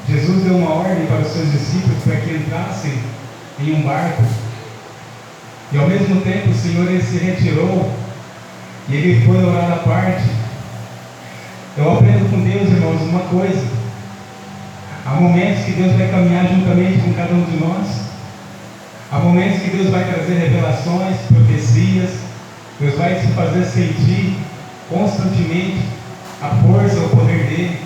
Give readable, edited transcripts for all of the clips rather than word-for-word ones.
Jesus deu uma ordem para os seus discípulos para que entrassem em um barco. E ao mesmo tempo o Senhor ele se retirou e ele foi orar à parte. Eu aprendo com Deus, irmãos, uma coisa. Há momentos que Deus vai caminhar juntamente com cada um de nós. Há momentos que Deus vai trazer revelações, profecias. Deus vai se fazer sentir constantemente a força, o poder dele.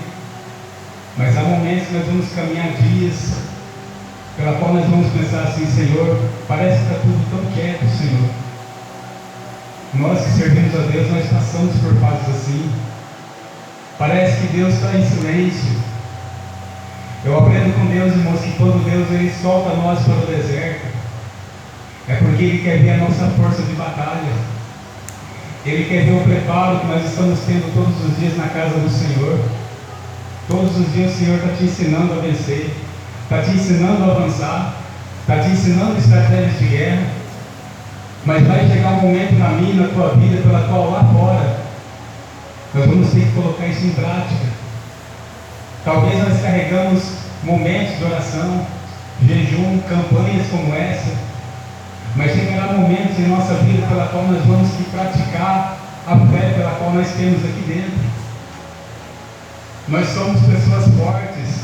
Mas há momentos que nós vamos caminhar dias, pela qual nós vamos pensar assim: Senhor, parece que está tudo tão quieto, Senhor. Nós que servimos a Deus, nós passamos por fases assim. Parece que Deus está em silêncio. Eu aprendo com Deus, irmãos, que quando Deus ele solta nós para o deserto, é porque Ele quer ver a nossa força de batalha. Ele quer ver o preparo que nós estamos tendo todos os dias na casa do Senhor. Todos os dias o Senhor está te ensinando a vencer, está te ensinando a avançar, está te ensinando estratégias de guerra. Mas vai chegar um momento na minha e na tua vida pela qual lá fora nós vamos ter que colocar isso em prática. Talvez nós carregamos momentos de oração, jejum, campanhas como essa, mas chegará momentos em nossa vida pela qual nós vamos que praticar a fé pela qual nós temos aqui dentro. Nós somos pessoas fortes.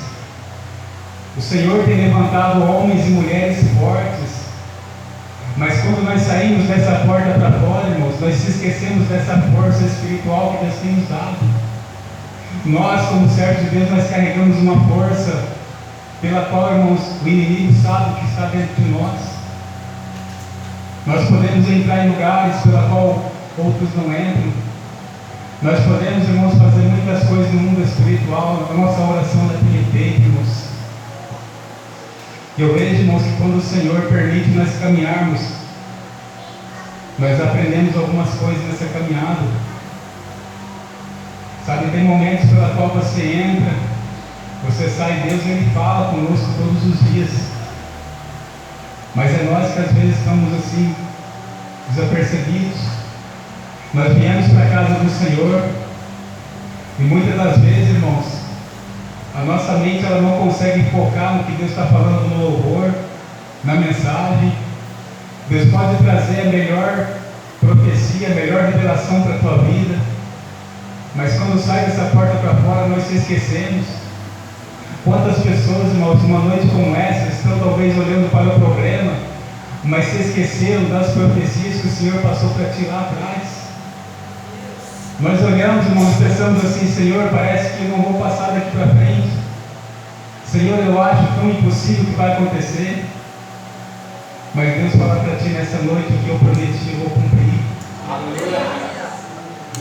O Senhor tem levantado homens e mulheres fortes. Mas quando nós saímos dessa porta para fora, irmãos, nós se esquecemos dessa força espiritual que Deus tem nos dado. Nós, como servos de Deus, nós carregamos uma força pela qual, irmãos, o inimigo sabe o que está dentro de nós. Nós podemos entrar em lugares pela qual outros não entram. Nós podemos, irmãos, fazer muitas coisas no mundo espiritual. A nossa oração daquele feita, irmãos. E eu vejo, irmãos, que quando o Senhor permite nós caminharmos, nós aprendemos algumas coisas nessa caminhada. Sabe, tem momentos pela qual você entra, você sai, Deus ele fala conosco todos os dias. Mas é nós que às vezes estamos assim, desapercebidos. Nós viemos para a casa do Senhor e muitas das vezes, irmãos, a nossa mente ela não consegue focar no que Deus está falando no louvor, na mensagem. Deus pode trazer a melhor profecia, a melhor revelação para a tua vida, mas quando sai dessa porta para fora nós se esquecemos. Quantas pessoas, irmãos, numa noite como essa, estão talvez olhando para o problema, mas se esqueceram das profecias que o Senhor passou para ti lá atrás. Nós olhamos, irmãos, pensamos assim: Senhor, parece que eu não vou passar daqui para frente. Senhor, eu acho tão impossível que vai acontecer. Mas Deus fala para ti nessa noite: o que eu prometi eu vou cumprir.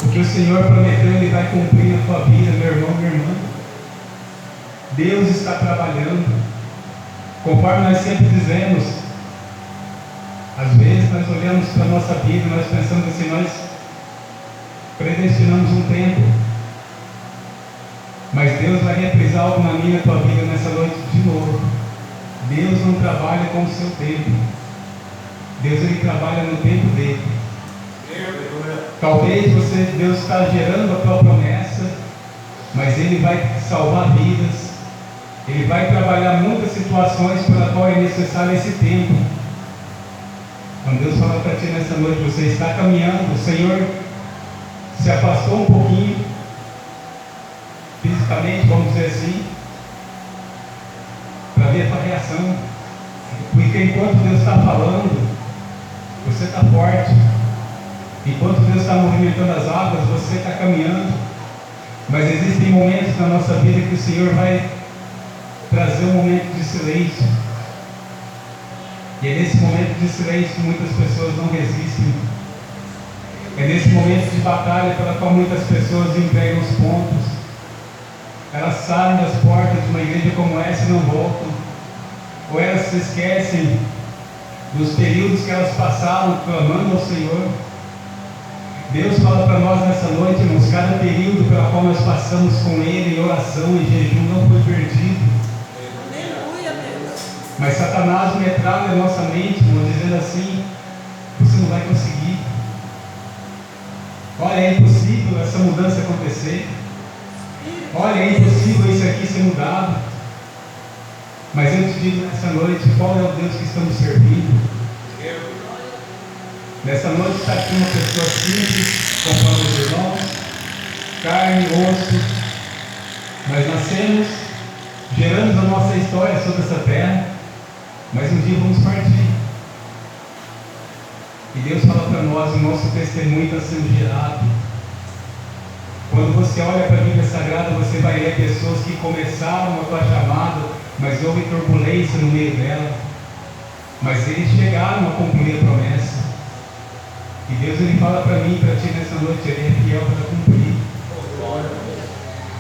O que o Senhor prometeu Ele vai cumprir na tua vida, meu irmão, minha irmã. Deus está trabalhando. Conforme nós sempre dizemos, às vezes nós olhamos para a nossa vida e nós pensamos assim: nós predestinamos um tempo, mas Deus vai reprisar algo na minha e na tua vida nessa noite de novo. Deus não trabalha com o seu tempo. Deus ele trabalha no tempo dele. Talvez Deus está gerando a tua promessa, mas Ele vai salvar vidas. Ele vai trabalhar muitas situações pela qual é necessário esse tempo. Quando Deus fala para ti nessa noite: você está caminhando, o Senhor se afastou um pouquinho, fisicamente, vamos dizer assim, para ver a tua reação. Porque enquanto Deus está falando, você está forte. Enquanto Deus está movimentando as águas, você está caminhando. Mas existem momentos na nossa vida que o Senhor vai trazer um momento de silêncio. E é nesse momento de silêncio que muitas pessoas não resistem. É nesse momento de batalha pela qual muitas pessoas entregam os pontos. Elas saem das portas de uma igreja como essa e não voltam. Ou elas se esquecem dos períodos que elas passaram clamando ao Senhor. Deus fala para nós nessa noite, irmãos: cada período pela qual nós passamos com Ele em oração e jejum não foi perdido. Mas Satanás metralha a nossa mente, irmão, dizendo assim: você não vai conseguir. Olha, é impossível essa mudança acontecer. Olha, é impossível isso aqui ser mudado. Mas eu te digo nessa noite, qual é o Deus que estamos servindo? Nessa noite está aqui uma pessoa simples, conforme os irmãos, carne, osso. Nós nascemos, geramos a nossa história sobre essa terra, mas um dia vamos partir. E Deus fala para nós, o nosso testemunho está sendo gerado. Quando você olha para a Bíblia Sagrada, você vai ver pessoas que começaram a sua chamada, mas houve turbulência no meio dela. Mas eles chegaram a cumprir a promessa. E Deus ele fala para mim e para ti nessa noite, Ele é fiel para cumprir.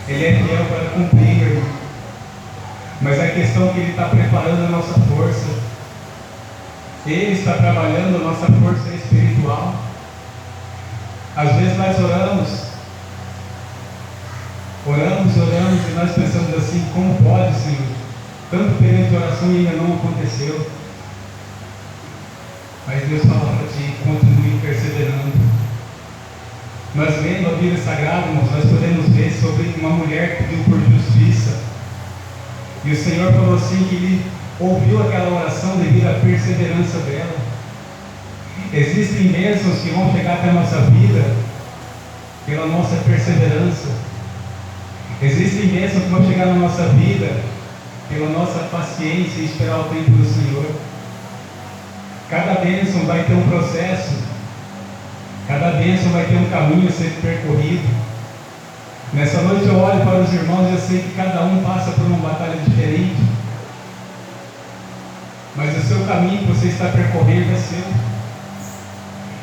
Ele é fiel para cumprir, irmão. Mas a questão é que Ele está preparando a nossa força. Ele está trabalhando a nossa força espiritual. Às vezes nós oramos e nós pensamos assim, como pode, Senhor? Tanto período de oração e ainda não aconteceu. Mas Deus fala para ti, continue perseverando. Nós lendo a Bíblia Sagrada, irmãos, nós podemos ver sobre uma mulher que pediu por justiça. E o Senhor falou assim que Ele ouviu aquela oração devido à perseverança dela. Existem bênçãos que vão chegar até a nossa vida pela nossa perseverança. Existem bênçãos que vão chegar na nossa vida pela nossa paciência e esperar o tempo do Senhor. Cada bênção vai ter um processo, cada bênção vai ter um caminho a ser percorrido. Nessa noite eu olho para os irmãos e eu sei que cada um passa por uma batalha diferente, mas o seu caminho que você está percorrendo é seu.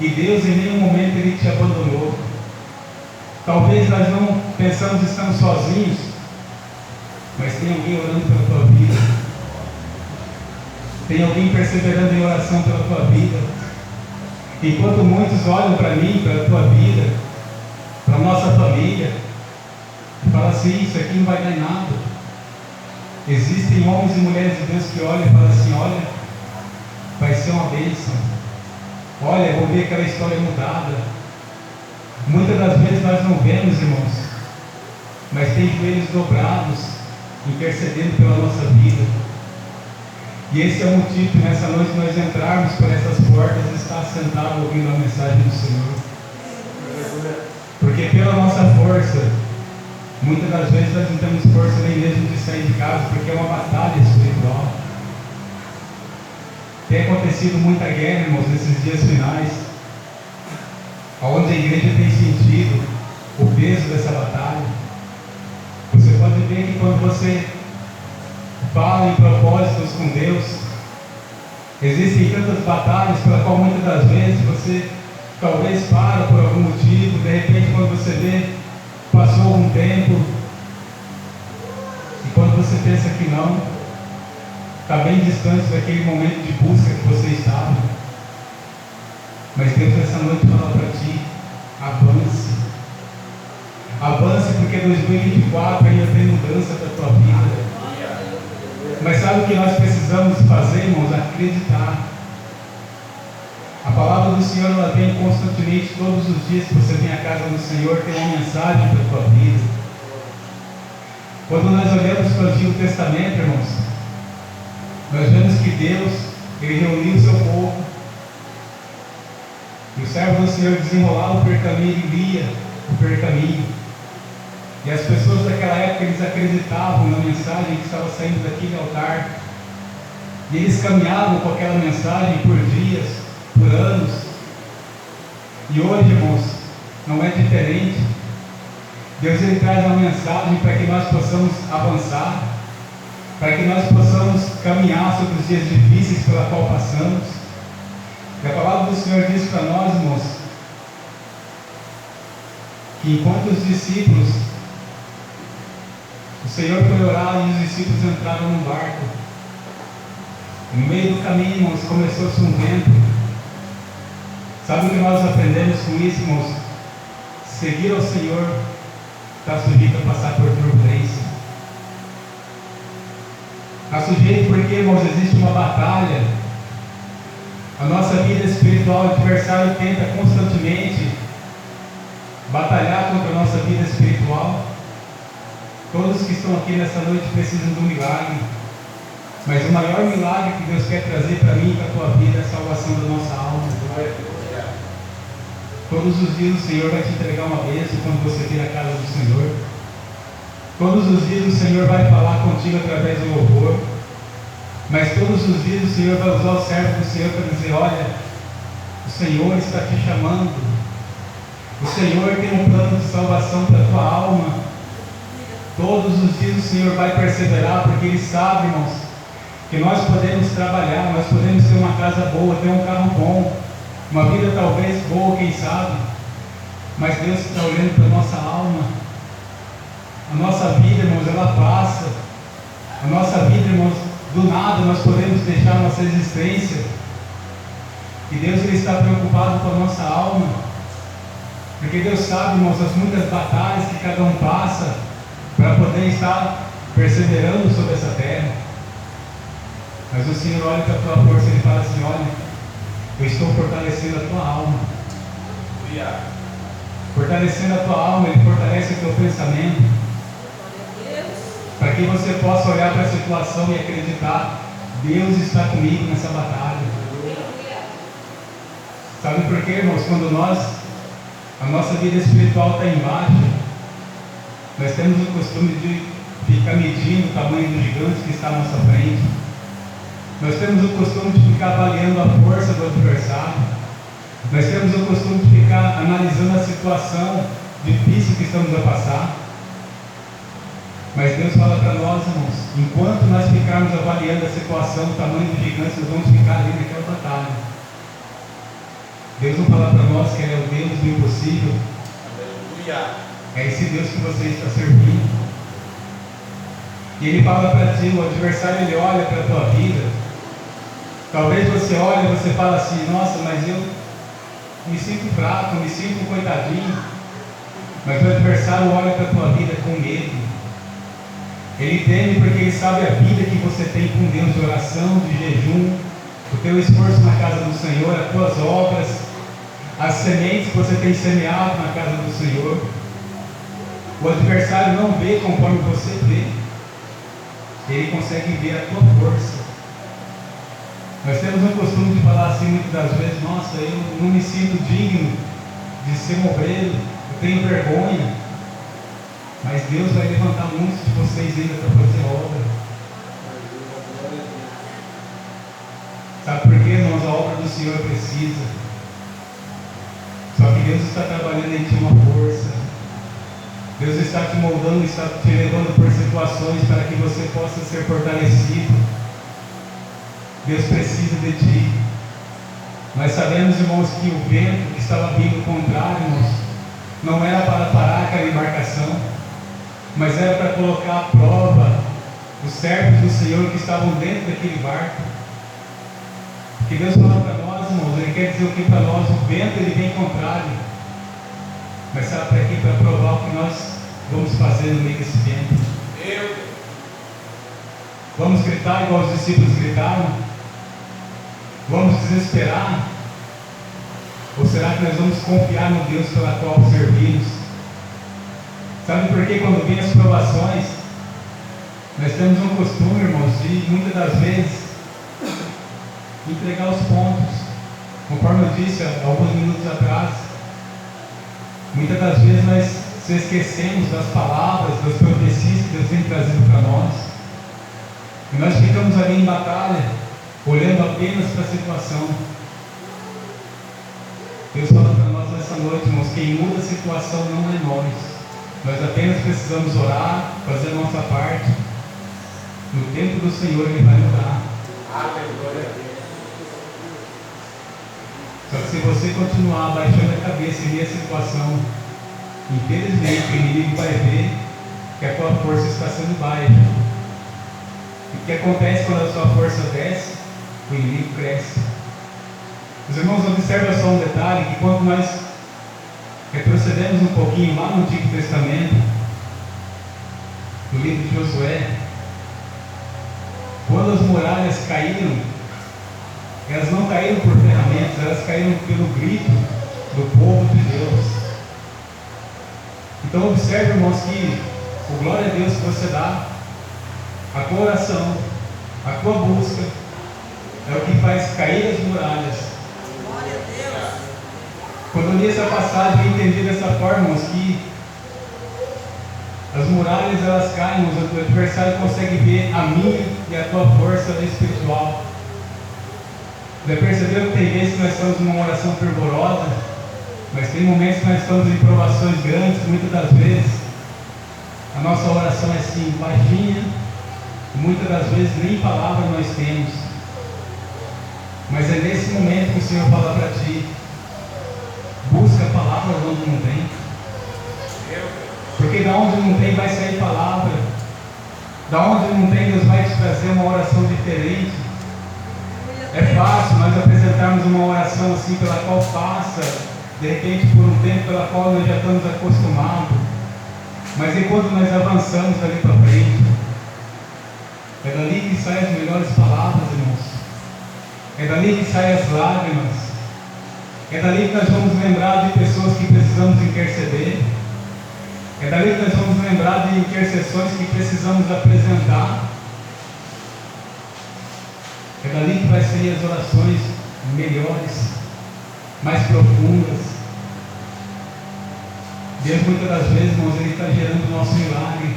E Deus em nenhum momento Ele te abandonou. Talvez nós não pensamos que estamos sozinhos, mas tem alguém orando pela tua vida. Tem alguém perseverando em oração pela tua vida. Enquanto muitos olham para mim, para a tua vida, para a nossa família, e falam assim, isso aqui não vai dar em nada. Existem homens e mulheres de Deus que olham e falam assim, olha, vai ser uma bênção. Olha, vou ver aquela história mudada. Muitas das vezes nós não vemos, irmãos, mas tem joelhos dobrados, intercedendo pela nossa vida. E esse é o motivo que nessa noite nós entrarmos por essas portas e estar sentado ouvindo a mensagem do Senhor. Porque pela nossa força, muitas das vezes nós não temos força nem mesmo de sair de casa, porque é uma batalha espiritual. Tem acontecido muita guerra, irmãos, nesses dias finais, onde a igreja tem sentido o peso dessa batalha. Você pode ver que quando você fala em propósitos com Deus, existem tantas batalhas pela qual muitas das vezes você talvez para por algum motivo, de repente quando você vê, passou algum tempo, e quando você pensa que não, está bem distante daquele momento de busca que você estava. Mas Deus essa noite fala para ti, avance. Avance, porque 2024 ainda tem mudança para a tua vida. Mas sabe o que nós precisamos fazer, irmãos? Acreditar. A palavra do Senhor, ela vem constantemente, todos os dias que você vem à casa do Senhor, tem uma mensagem para a tua vida. Quando nós olhamos para o Antigo Testamento, irmãos, nós vemos que Deus, Ele reuniu o seu povo, e o servo do Senhor desenrolava o pergaminho e lia o pergaminho. E as pessoas daquela época, eles acreditavam na mensagem que estava saindo daquele altar. E eles caminhavam com aquela mensagem por dias, por anos. E hoje, irmãos, não é diferente. Deus ele traz uma mensagem para que nós possamos avançar, para que nós possamos caminhar sobre os dias difíceis pela qual passamos. E a palavra do Senhor diz para nós, irmãos, que enquanto os discípulos, o Senhor foi orar e os discípulos entraram no barco. No meio do caminho, irmãos, começou-se um vento. Sabe o que nós aprendemos com isso, irmãos? Seguir ao Senhor está sujeito a passar por turbulência. Está sujeito porque, irmãos, existe uma batalha. A nossa vida espiritual, o adversário tenta constantemente batalhar contra a nossa vida espiritual. Todos que estão aqui nessa noite precisam de um milagre. Mas o maior milagre que Deus quer trazer para mim e para a tua vida é a salvação da nossa alma. Todos os dias o Senhor vai te entregar uma bênção quando você vir à casa do Senhor. Todos os dias o Senhor vai falar contigo através do louvor. Mas todos os dias o Senhor vai usar o servo do Senhor para dizer: olha, o Senhor está te chamando. O Senhor tem um plano de salvação para a tua alma. Todos os dias o Senhor vai perseverar, porque Ele sabe, irmãos, que nós podemos trabalhar, nós podemos ter uma casa boa, ter um carro bom, uma vida talvez boa, quem sabe, mas Deus está olhando para a nossa alma. A nossa vida, irmãos, ela passa. A nossa vida, irmãos, do nada nós podemos deixar a nossa existência. E Deus, Ele está preocupado com a nossa alma, porque Deus sabe, irmãos, as muitas batalhas que cada um passa para poder estar perseverando sobre essa terra. Mas o Senhor olha para a tua força e Ele fala assim: olha, eu estou fortalecendo a tua alma. Fortalecendo a tua alma, Ele fortalece o teu pensamento, para que você possa olhar para a situação e acreditar: Deus está comigo nessa batalha. Sabe por quê, irmãos? Quando a nossa vida espiritual está embaixo, nós temos o costume de ficar medindo o tamanho do gigante que está à nossa frente. Nós temos o costume de ficar avaliando a força do adversário. Nós temos o costume de ficar analisando a situação difícil que estamos a passar. Mas Deus fala para nós, irmãos, enquanto nós ficarmos avaliando a situação, o tamanho do gigante, nós vamos ficar ali naquela batalha. Deus não fala para nós que Ele é o Deus do impossível. É esse Deus que você está servindo. E Ele fala para ti, o adversário, ele olha para a tua vida. Talvez você olhe e você fala assim: nossa, mas eu me sinto fraco, me sinto um coitadinho. Mas o adversário olha para a tua vida com medo. Ele teme porque ele sabe a vida que você tem com Deus, de oração, de jejum, o teu esforço na casa do Senhor, as tuas obras, as sementes que você tem semeado na casa do Senhor. O adversário não vê conforme você vê. Ele consegue ver a tua força. Nós temos o costume de falar assim muitas das vezes: nossa, eu não me sinto digno de ser um obreiro, eu tenho vergonha. Mas Deus vai levantar muitos de vocês ainda para fazer obra. Sabe por quê, irmãos? A obra do Senhor precisa. Só que Deus está trabalhando em ti uma força. Deus está te moldando, está te levando por situações para que você possa ser fortalecido. Deus precisa de ti. Nós sabemos, irmãos, que o vento que estava vindo contrário, irmãos, não era para parar aquela embarcação, mas era para colocar à prova os servos do Senhor que estavam dentro daquele barco. Porque Deus fala para nós, irmãos, Ele quer dizer o que para nós? O vento, ele vem contrário. Mas sabe para quê? Para provar o que nós vamos fazer no meio desse vento. Vamos gritar igual os discípulos gritaram? Vamos desesperar? Ou será que nós vamos confiar no Deus pela qual servimos? Sabe por que quando vem as provações, nós temos um costume, irmãos, de muitas das vezes entregar os pontos, conforme eu disse há alguns minutos atrás. Muitas das vezes nós se esquecemos das palavras, das profecias que Deus tem trazido para nós, e nós ficamos ali em batalha, olhando apenas para a situação. Deus fala para nós nessa noite, irmãos: quem muda a situação não é nós apenas precisamos orar, fazer a nossa parte. No tempo do Senhor Ele vai mudar. Só que se você continuar abaixando a cabeça e ver a situação, infelizmente o inimigo vai ver que a tua força está sendo baixa. E o que acontece quando a sua força desce? O inimigo cresce. Os irmãos, observam só um detalhe: que quando nós retrocedemos um pouquinho lá no Antigo Testamento, no livro de Josué, quando as muralhas caíram, elas não caíram por ferramentas, elas caíram pelo grito do povo de Deus. Então observe, irmãos, que o glória a Deus que você dá, a tua oração, A tua busca é o que faz cair as muralhas. Glória a Deus. Quando eu li essa passagem, eu entendi dessa forma, irmãos, que as muralhas elas caem, irmãos, o adversário consegue ver a minha e a tua força espiritual. Já percebeu que tem vezes que nós estamos numa oração fervorosa, mas tem momentos que nós estamos em provações grandes, muitas das vezes a nossa oração é assim, baixinha, e muitas das vezes nem palavra nós temos. Mas é nesse momento que o Senhor fala para ti, busca palavras onde não tem. Porque da onde não tem vai sair palavra. Da onde não tem, Deus vai te trazer uma oração diferente. É fácil nós apresentarmos uma oração assim pela qual passa, de repente por um tempo pela qual nós já estamos acostumados. Mas enquanto nós avançamos dali para frente, é dali que saem as melhores palavras, irmãos. É dali que saem as lágrimas. É dali que nós vamos lembrar de pessoas que precisamos interceder. É dali que nós vamos lembrar de intercessões que precisamos apresentar. É dali que vai sair as orações melhores, mais profundas. Deus muitas das vezes, irmãos, Ele está gerando o nosso milagre.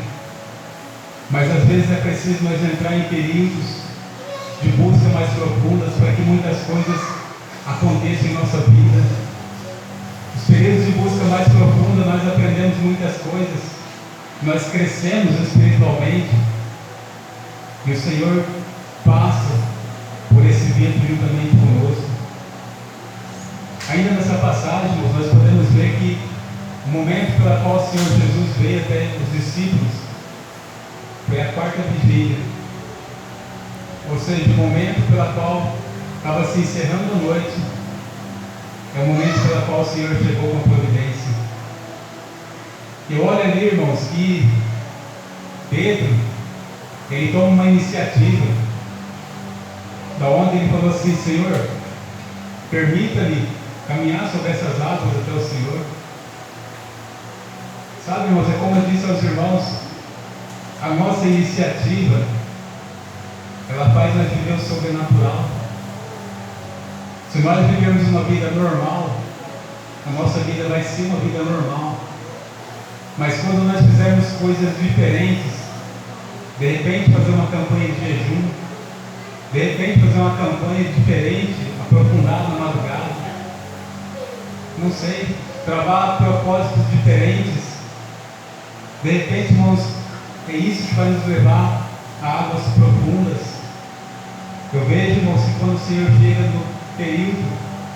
Mas às vezes é preciso nós entrar em períodos de busca mais profundas para que muitas coisas aconteçam em nossa vida. Os períodos de busca mais profunda nós aprendemos muitas coisas, nós crescemos espiritualmente e o Senhor passa por esse vento juntamente conosco. Ainda nessa passagem, irmãos, nós podemos ver que o momento pelo qual o Senhor Jesus veio até os discípulos foi a quarta vigília. Ou seja, o momento pelo qual estava se encerrando a noite, é o momento pelo qual o Senhor chegou com a providência. E olha ali, irmãos, que Pedro, ele toma uma iniciativa, da onde ele falou assim: Senhor, permita-me caminhar sobre essas águas até o Senhor. Sabe, irmãos, é como eu disse aos irmãos, a nossa iniciativa, ela faz nós viver o sobrenatural. Se nós vivemos uma vida normal, a nossa vida vai ser uma vida normal. Mas quando nós fizermos coisas diferentes, de repente fazer uma campanha de jejum, de repente fazer uma campanha diferente, aprofundada na madrugada, não sei, travar propósitos diferentes, de repente, irmãos, é isso que vai nos levar a águas profundas. Eu vejo, irmãos, que quando o Senhor chega no período,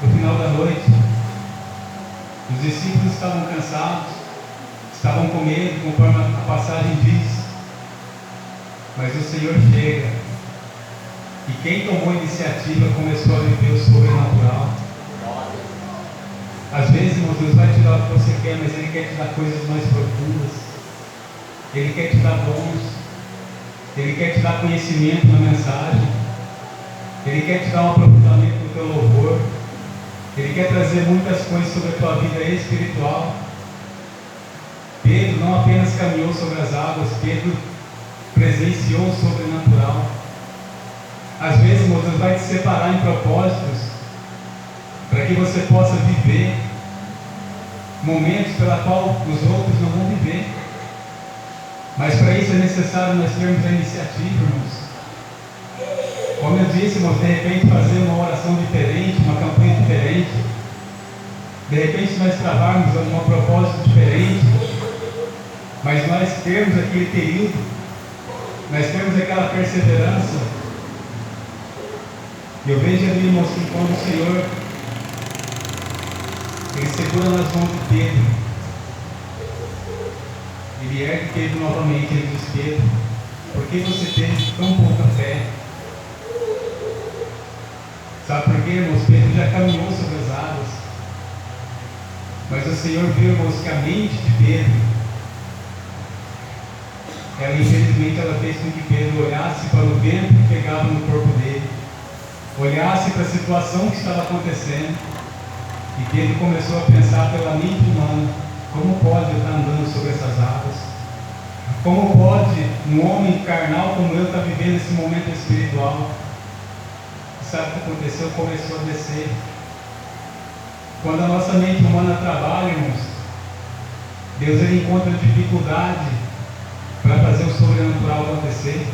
no final da noite, os discípulos estavam cansados, estavam com medo, conforme a passagem diz, mas o Senhor chega, e quem tomou a iniciativa começou a viver o sobrenatural. Às vezes, irmãos, Deus vai te dar o que você quer, mas Ele quer te dar coisas mais profundas. Ele quer te dar dons, Ele quer te dar conhecimento na mensagem, Ele quer te dar um aprofundamento no teu louvor, Ele quer trazer muitas coisas sobre a tua vida espiritual. Pedro não apenas caminhou sobre as águas, Pedro presenciou o sobrenatural. Às vezes, irmãos, Deus vai te separar em propósitos para que você possa viver momentos pela qual os outros não vão viver. Mas para isso é necessário nós termos a iniciativa, irmãos. Como eu disse, irmãos, de repente fazer uma oração diferente, uma campanha diferente. De repente nós trabalharmos um propósito diferente. Mas nós termos aquele período, nós temos aquela perseverança. Eu vejo ali, irmãos, que quando o Senhor Ele segura nas mãos de Pedro, Ele ergue Pedro novamente, Ele diz: Pedro, por que você teve tão pouca fé? Sabe por quê, irmãos? Pedro já caminhou sobre as águas, mas o Senhor viu, irmãos, que a mente de Pedro, ela infelizmente ela fez com que Pedro olhasse para o vento que pegava no corpo dele, olhasse para a situação que estava acontecendo, e Pedro começou a pensar pela mente humana: como pode eu estar andando sobre essas águas? Como pode um homem carnal como eu estar vivendo esse momento espiritual? Sabe o que aconteceu? Começou a descer. Quando a nossa mente humana trabalha, irmãos, Deus ele encontra dificuldade para fazer o sobrenatural acontecer.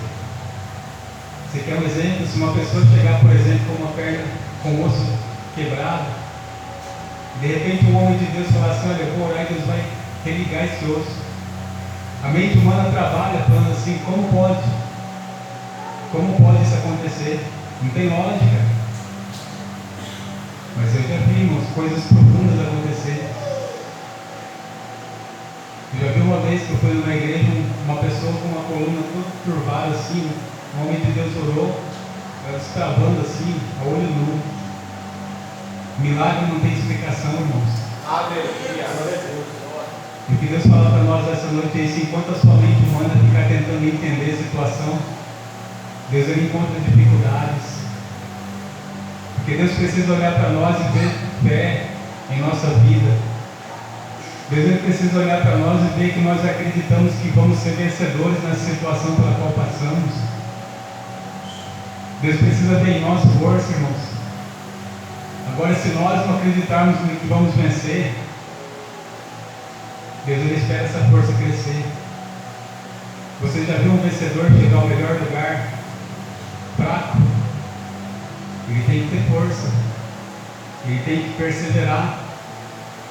Você quer um exemplo? Se uma pessoa chegar, por exemplo, com uma perna com o osso quebrado, de repente um homem de Deus falar assim: olha, eu vou orar e Deus vai religar esse osso. A mente humana trabalha falando assim: como pode? Como pode isso acontecer? Não tem lógica. Mas eu já vi, irmãos, coisas profundas acontecer. Eu já vi uma vez que eu fui numa igreja, uma pessoa com uma coluna toda curvada assim, um homem de Deus orou, ela destravando assim, a olho nu. Milagre não tem explicação, irmãos. Aleluia, glória a Deus. E o que Deus fala para nós essa noite é isso: enquanto a sua mente humana ficar tentando entender a situação, Deus ele encontra dificuldades. Porque Deus precisa olhar para nós e ver fé em nossa vida. Deus ele precisa olhar para nós e ver que nós acreditamos que vamos ser vencedores nessa situação pela qual passamos. Deus precisa ver em nós força, irmãos. Agora, se nós não acreditarmos que vamos vencer, Deus ele espera essa força crescer. Você já viu um vencedor chegar ao melhor lugar fraco? Ele tem que ter força, ele tem que perseverar,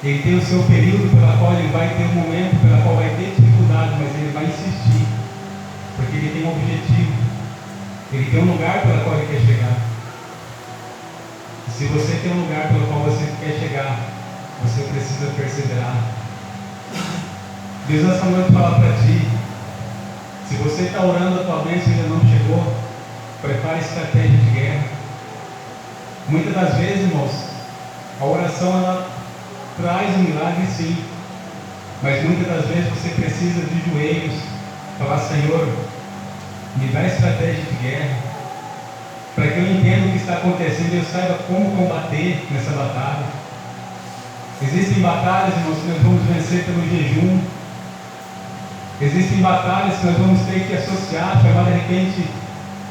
ele tem o seu período pela qual ele vai ter um momento pela qual vai ter dificuldade, mas ele vai insistir, porque ele tem um objetivo, ele tem um lugar pela qual ele quer chegar. E se você tem um lugar pelo qual você quer chegar, você precisa perseverar. Deus nessa noite fala para ti: se você está orando, a tua bênção ainda não chegou, prepare estratégia de guerra. Muitas das vezes, irmãos, a oração ela traz um milagre, sim, mas muitas das vezes você precisa de joelhos, falar: Senhor, me dá estratégia de guerra, para que eu entenda o que está acontecendo e eu saiba como combater nessa batalha. Existem batalhas, irmãos, que nós vamos vencer pelo jejum. Existem batalhas que nós vamos ter que associar, chamar de repente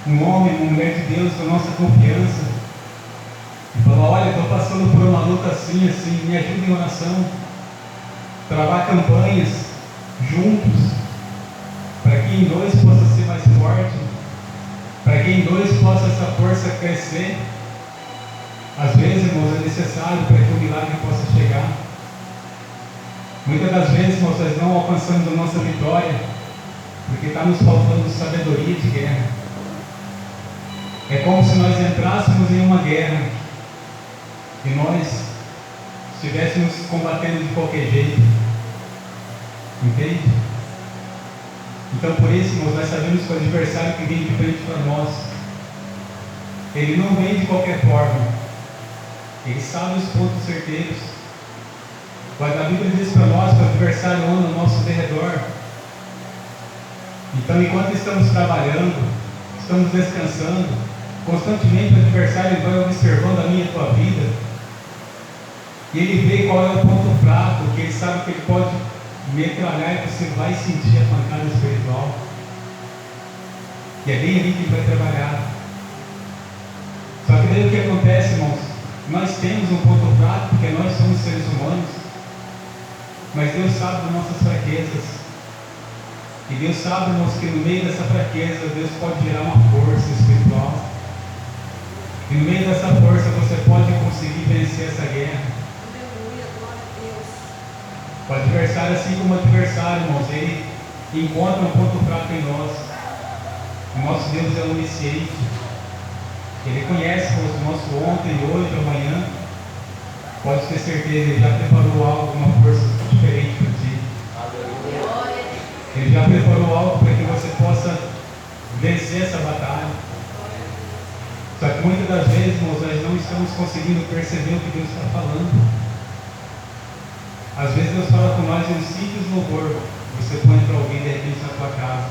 um homem, uma mulher de Deus da nossa confiança e falar: olha, estou passando por uma luta assim, assim, me ajuda em oração. Travar campanhas juntos, para que em dois possa ser mais forte, para que em dois possa essa força crescer. Às vezes, irmãos, é necessário para que o milagre possa chegar. Muitas das vezes, irmãos, nós não alcançamos a nossa vitória porque está nos faltando sabedoria de guerra. É como se nós entrássemos em uma guerra e nós estivéssemos combatendo de qualquer jeito. Entende? Então, por isso, irmãos, nós sabemos que o adversário que vem de frente para nós, ele não vem de qualquer forma. Ele sabe os pontos certeiros. Mas a Bíblia diz para nós que o adversário anda ao nosso derredor. Então, enquanto estamos trabalhando, estamos descansando, constantemente o adversário vai observando a minha e a tua vida. E ele vê qual é o ponto fraco, que ele sabe que ele pode metralhar e você vai sentir a pancada espiritual. E é bem ali que ele vai trabalhar. Só que daí o que acontece, irmãos? Nós temos um ponto fraco, porque nós somos seres humanos, mas Deus sabe das nossas fraquezas. E Deus sabe, irmãos, que no meio dessa fraqueza, Deus pode gerar uma força espiritual. E no meio dessa força, você pode conseguir vencer essa guerra. Aleluia, glória a Deus. O adversário, assim como o adversário, irmãos, ele encontra um ponto fraco em nós. O nosso Deus é onisciente. Ele conhece o nosso ontem, hoje, amanhã. Pode ter certeza, Ele já preparou algo, uma força diferente para ti. Glória. Ele já preparou algo para que você possa vencer essa batalha. Só que muitas das vezes, irmãos, nós não estamos conseguindo perceber o que Deus está falando. Às vezes Deus fala com nós em um simples louvor. Você põe para alguém de repente na tua casa.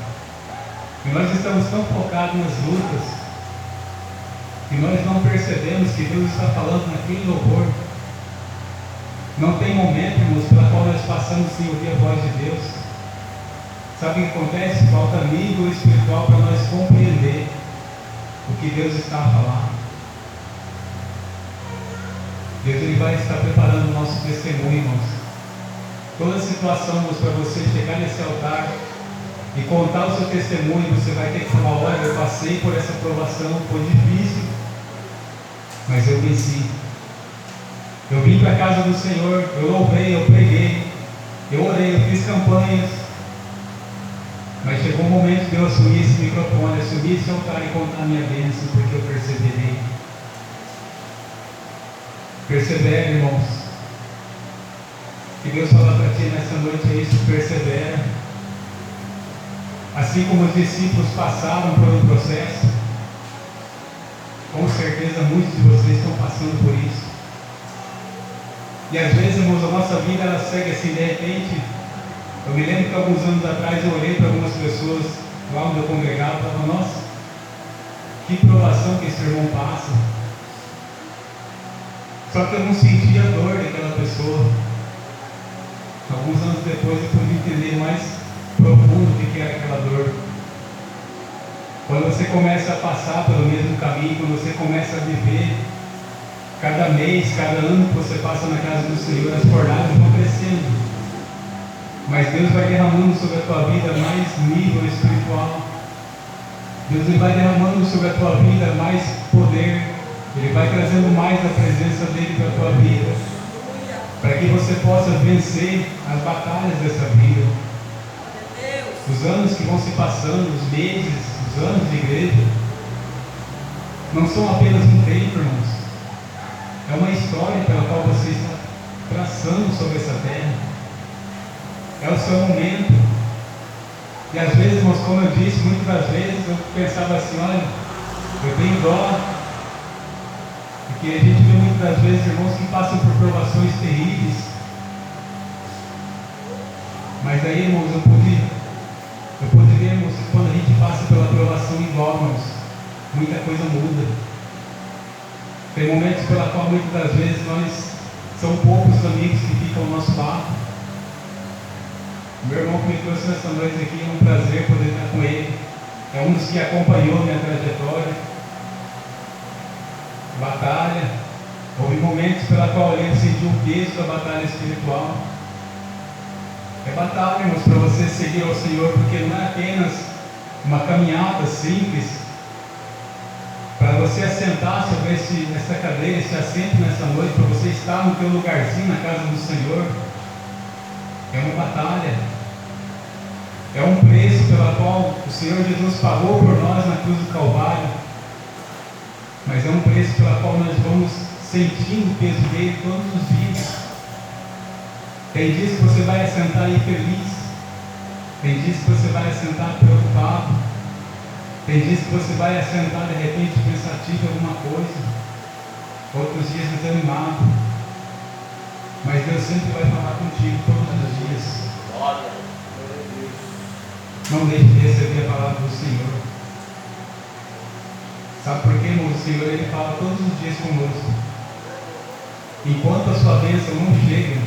E nós estamos tão focados nas lutas que nós não percebemos que Deus está falando naquele louvor. Não tem momento, irmãos, pela qual nós passamos sem ouvir a voz de Deus. Sabe o que acontece? Falta nível espiritual para nós compreender o que Deus está a falar. Deus ele vai estar preparando o nosso testemunho, irmãos. Toda situação, irmãos, para você chegar nesse altar e contar o seu testemunho, você vai ter que falar: olha, eu passei por essa provação, foi difícil, mas eu venci. Eu vim para a casa do Senhor, eu louvei, eu preguei, eu orei, eu fiz campanhas. Mas chegou um momento de eu assumir esse microfone, assumir esse altar e contar a minha bênção, porque eu perseverei. Persevere, irmãos. Que Deus fala para ti nessa noite é isso: persevera. Assim como os discípulos passaram por um processo, com certeza muitos de vocês estão passando por isso. E às vezes, irmãos, a nossa vida ela segue assim, de repente. Eu me lembro que alguns anos atrás eu olhei para algumas pessoas lá onde eu congregava e falava: nossa, que provação que esse irmão passa. Só que eu não sentia a dor daquela pessoa. Alguns anos depois eu pude entender mais profundo o que era aquela dor. Quando você começa a passar pelo mesmo caminho, quando você começa a viver, cada mês, cada ano que você passa na casa do Senhor, as fornadas vão crescendo. Mas Deus vai derramando sobre a tua vida mais nível espiritual. Deus ele vai derramando sobre a tua vida mais poder. Ele vai trazendo mais a presença dele para a tua vida, para que você possa vencer as batalhas dessa vida. Os anos que vão se passando, os meses, os anos de igreja, não são apenas um tempo, irmãos. É uma história pela qual você está traçando sobre essa terra. É o seu momento. E às vezes, irmãos, como eu disse, muitas das vezes eu pensava assim: olha, eu tenho dó, porque a gente vê muitas das vezes irmãos que passam por provações terríveis. Mas aí, irmãos, eu pude ver, irmãos, que quando a gente passa pela provação igual, irmãos, muita coisa muda. Tem momentos pela qual muitas das vezes são poucos amigos que ficam ao nosso lado. Meu irmão que me trouxe nessa noite aqui, é um prazer poder estar com ele. É um dos que acompanhou minha trajetória, batalha. Houve momentos pela qual ele sentiu o peso da batalha espiritual. É batalha, irmãos, para você seguir ao Senhor, porque não é apenas uma caminhada simples. Para você assentar sobre essa cadeira, esse assento nessa noite, para você estar no teu lugarzinho na casa do Senhor, é uma batalha. É um preço pela qual o Senhor Jesus pagou por nós na cruz do Calvário. Mas é um preço pela qual nós vamos sentindo o peso dele todos os dias. Tem dias que você vai assentar infeliz. Tem dias que você vai assentar preocupado. Tem dias que você vai assentar de repente pensativo em alguma coisa. Outros dias desanimado. Mas Deus sempre vai falar contigo todos os dias. Não deixe de receber a palavra do Senhor. Sabe por quê, irmão? O Senhor ele fala todos os dias conosco. Enquanto a sua bênção não chega,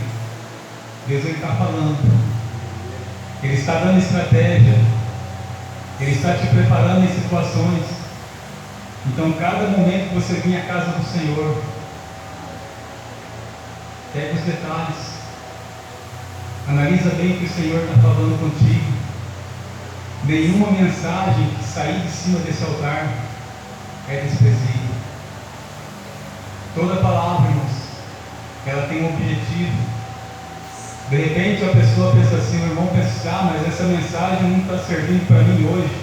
Deus ele está falando. Ele está dando estratégia. Ele está te preparando em situações. Então, cada momento que você vir à casa do Senhor, pega os detalhes. Analisa bem o que o Senhor está falando contigo. Nenhuma mensagem que sair de cima desse altar é desprezível. Toda palavra, irmãos, ela tem um objetivo. De repente a pessoa pensa assim, o irmão pensa: ah, mas essa mensagem não está servindo para mim hoje.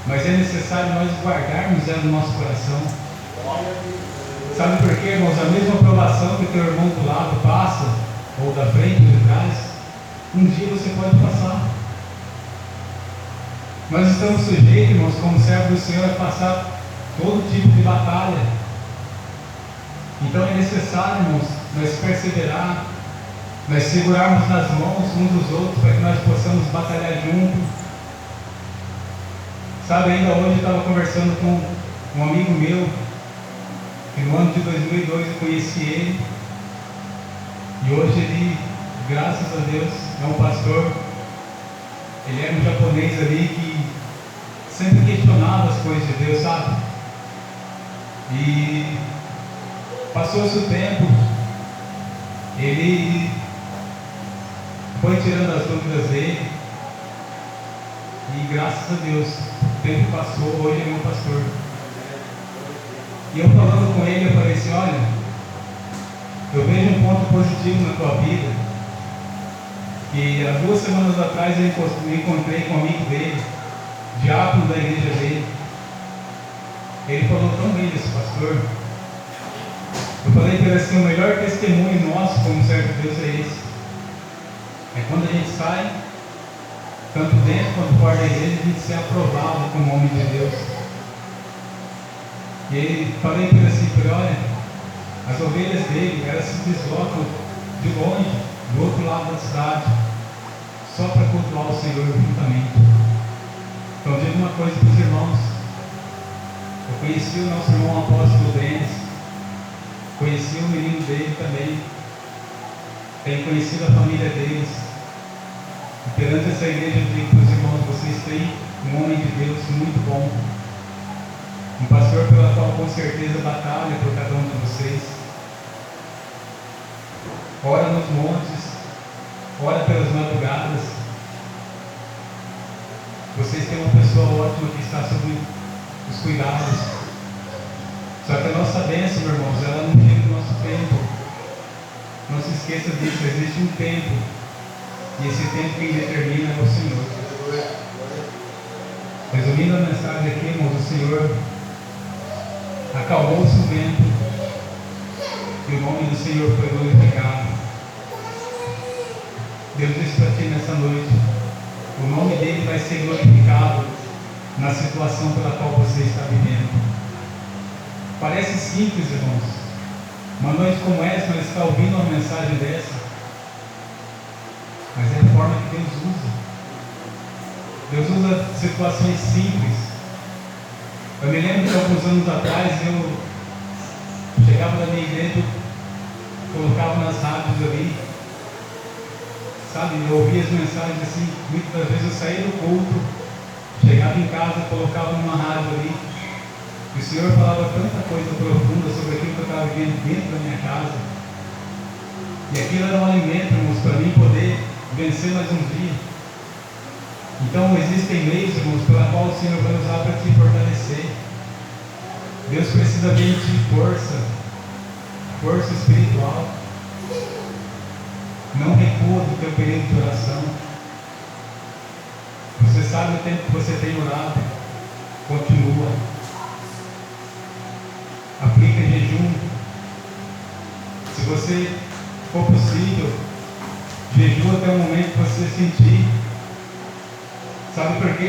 Mas é necessário nós guardarmos ela no nosso coração. Sabe por quê, irmãos? A mesma aprovação que o teu irmão do lado passa, ou da frente ou de trás, um dia você pode passar. Nós estamos sujeitos, irmãos, como servos do Senhor, a passar todo tipo de batalha. Então é necessário, irmãos, nós perseverar, nós segurarmos nas mãos uns dos outros para que nós possamos batalhar juntos. Sabe, ainda hoje eu estava conversando com um amigo meu, que no ano de 2002 eu conheci ele, e hoje ele, graças a Deus, é um pastor. Ele era um japonês ali que sempre questionava as coisas de Deus, sabe? E passou-se o tempo, ele foi tirando as dúvidas dele, e graças a Deus, o tempo passou, hoje ele é meu pastor. E eu falando com ele, eu falei assim: olha, eu vejo um ponto positivo na tua vida, que há 2 semanas atrás eu me encontrei com um amigo dele, diácono da igreja dele. Ele falou tão bem desse pastor. Eu falei para ele assim: o melhor testemunho nosso como servo de Deus é esse. É quando a gente sai, tanto dentro quanto fora da igreja, a gente ser aprovado como homem de Deus. E ele, falei para ele assim: olha, as ovelhas dele, elas se deslocam de longe, do outro lado da cidade, só para cultuar o Senhor juntamente. Então, digo uma coisa para os irmãos: eu conheci o nosso irmão apóstolo Denis, conheci o menino dele também, tenho conhecido a família deles, e perante essa igreja eu digo para os irmãos: vocês têm um homem de Deus muito bom, um pastor pela qual com certeza batalha por cada um de vocês, ora nos montes, ora pelas madrugadas. Vocês têm uma pessoa ótima que está sob os cuidados. Só que a nossa bênção, meus irmãos, ela não chega no nosso tempo. Não se esqueça disso, existe um tempo, e esse tempo quem determina é o Senhor. Resumindo a mensagem aqui, irmãos, o Senhor acalmou-se o vento e o nome do Senhor foi glorificado. Deus disse para ti nessa noite: o nome dele vai ser glorificado na situação pela qual você está vivendo. Parece simples, irmãos. Uma noite como essa, nós está ouvindo uma mensagem dessa, mas é a forma que Deus usa. Deus usa situações simples. Eu me lembro que alguns anos atrás eu chegava da minha igreja, colocava nas rádios ali, sabe, eu ouvia as mensagens assim. Muitas das vezes eu saía do culto, chegava em casa, colocava numa rádio ali, e o Senhor falava tanta coisa profunda sobre aquilo que eu estava vivendo dentro da minha casa, e aquilo era um alimento, irmãos, para mim poder vencer mais um dia. Então existem meios, irmãos, pela qual o Senhor vai usar para te fortalecer. Deus precisa ver em ti força espiritual. Não recua do teu período de oração. Você sabe o tempo que você tem orado. Continua. Aplica jejum. Se você for possível, jejua até o momento que você sentir. Sabe por quê?